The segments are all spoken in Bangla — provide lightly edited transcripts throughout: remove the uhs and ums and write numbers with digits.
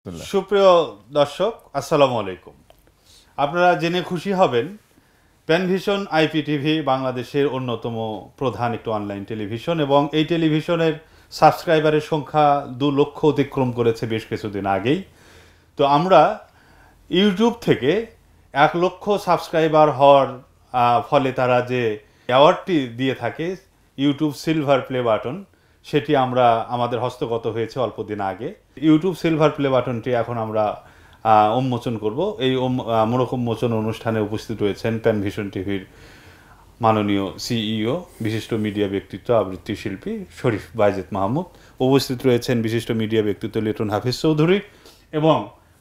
সুপ্রিয় দর্শক, আসসালামু আলাইকুম। আপনারা জেনে খুশি হবেন, প্যানভিশন আইপিটিভি বাংলাদেশের অন্যতম প্রধান একটি অনলাইন টেলিভিশন এবং এই টেলিভিশনের সাবস্ক্রাইবারের সংখ্যা 2 লক্ষ অতিক্রম করেছে বেশ কিছুদিন আগেই। তো আমরা ইউটিউব থেকে 1 লক্ষ সাবস্ক্রাইবার হওয়ার ফলে তারা যে অ্যাওয়ার্ডটি দিয়ে থাকে, ইউটিউব সিলভার প্লে বাটন, সেটি আমরা আমাদের হস্তগত হয়েছে অল্প দিন আগে। ইউটিউব সিলভার প্লে বাটনটি এখন আমরা উন্মোচন করব। এই মোড়ক উন্মোচন অনুষ্ঠানে উপস্থিত রয়েছেন প্যানভিশন টিভির মাননীয় সিইও, বিশিষ্ট মিডিয়া ব্যক্তিত্ব, আবৃত্তি শিল্পী শরীফ বাইজেদ মাহমুদ। উপস্থিত রয়েছেন বিশিষ্ট মিডিয়া ব্যক্তিত্ব লিটন হাফিজ চৌধুরী এবং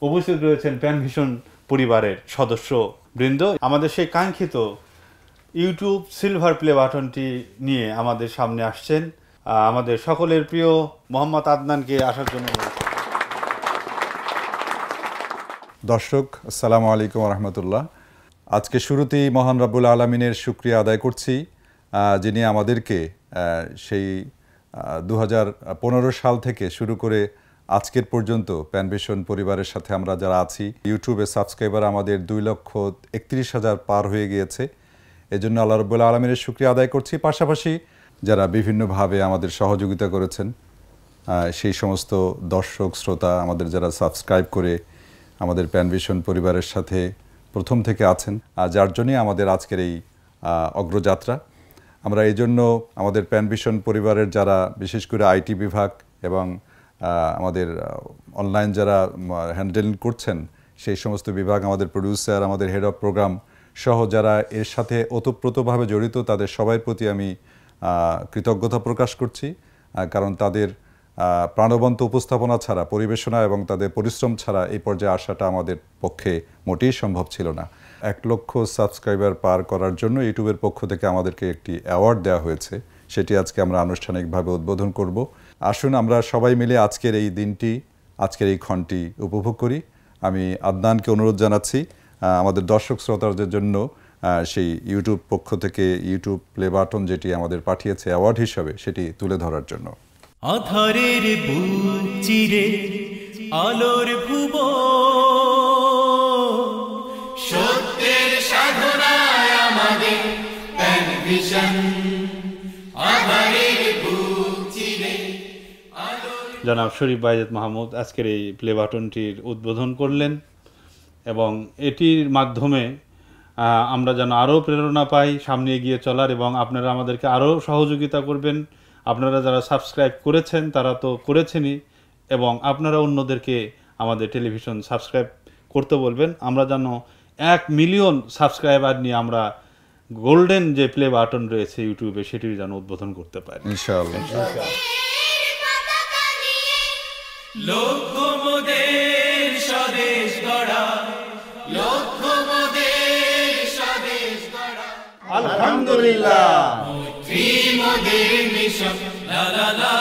উপস্থিত রয়েছেন প্যানভিশন পরিবারের সদস্য বৃন্দ। আমাদের সেই কাঙ্ক্ষিত ইউটিউব সিলভার প্লে বাটনটি নিয়ে আমাদের সামনে আসছেন আমাদের সকলের প্রিয় মোহাম্মদ আদনানকে আসার জন্য। দর্শক, আসসালামু আলাইকুম রহমতুল্লাহ। আজকে শুরুতেই মহান রব্বুল আলমিনের শুকরিয়া আদায় করছি, যিনি আমাদেরকে সেই 2015 সাল থেকে শুরু করে আজকের পর্যন্ত প্যানভিশন পরিবারের সাথে আমরা যারা আছি, ইউটিউবে সাবস্ক্রাইবার আমাদের 2,31,000 পার হয়ে গিয়েছে। এজন্য আল্লাহ রব্বুল আলমিনের শুকরিয়া আদায় করছি। পাশাপাশি যারা বিভিন্নভাবে আমাদের সহযোগিতা করেছেন, সেই সমস্ত দর্শক শ্রোতা আমাদের যারা সাবস্ক্রাইব করে আমাদের প্যানভিশন পরিবারের সাথে প্রথম থেকে আছেন, যার জন্যই আমাদের আজকের এই অগ্রযাত্রা। আমরা এই জন্য আমাদের প্যানভিশন পরিবারের যারা বিশেষ করে আইটি বিভাগ এবং আমাদের অনলাইন যারা হ্যান্ডেল করছেন সেই সমস্ত বিভাগ, আমাদের প্রডিউসার, আমাদের হেড অফ প্রোগ্রাম সহ যারা এর সাথে ওতপ্রোতভাবে জড়িত, তাদের সবার প্রতি আমি কৃতজ্ঞতা প্রকাশ করছি। কারণ তাদের প্রাণবন্ত উপস্থাপনা ছাড়া, পরিবেশনা এবং তাদের পরিশ্রম ছাড়া এই পর্যায়ে আসাটা আমাদের পক্ষে মোটেই সম্ভব ছিল না। 1 লক্ষ সাবস্ক্রাইবার পার করার জন্য ইউটিউবের পক্ষ থেকে আমাদেরকে একটি অ্যাওয়ার্ড দেওয়া হয়েছে, সেটি আজকে আমরা আনুষ্ঠানিকভাবে উদ্বোধন করব। আসুন আমরা সবাই মিলে আজকের এই দিনটি, আজকের এই ক্ষণটি উপভোগ করি। আমি আদনানকে অনুরোধ জানাচ্ছি আমাদের দর্শক শ্রোতাদের জন্য সেই ইউটিউব পক্ষ থেকে ইউটিউব প্লে বাটন যেটি আমাদের পাঠিয়েছে অ্যাওয়ার্ড হিসাবে, সেটি তুলে ধরার জন্য। আধারের বুক চিরে আলোর ভুবন, সত্যের সাধনায় আমাদের প্যানভিশন। আধারের বুক চিরে জনাব শরীফ বাইজেদ মাহমুদ আজকের এই প্লে বাটনটির উদ্বোধন করলেন এবং এটির মাধ্যমে আমরা যেন আরও প্রেরণা পাই সামনে এগিয়ে চলার, এবং আপনারা আমাদেরকে আরও সহযোগিতা করবেন। আপনারা যারা সাবস্ক্রাইব করেছেন তারা তো করেছেনই, এবং আপনারা অন্যদেরকে আমাদের টেলিভিশন সাবস্ক্রাইব করতে বলবেন। আমরা যেন 1 মিলিয়ন সাবস্ক্রাইবার নিয়ে আমরা গোল্ডেন যে প্লে বাটন রয়েছে ইউটিউবে, সেটির যেন উদ্বোধন করতে পারি ইনশাআল্লাহ। লক্ষ মোদের স্বদেশ গড়া, লক্ষ মোদের স্বদেশ গড়া, আলহামদুলিল্লাহ। মোদের মিশন, লা লা লা।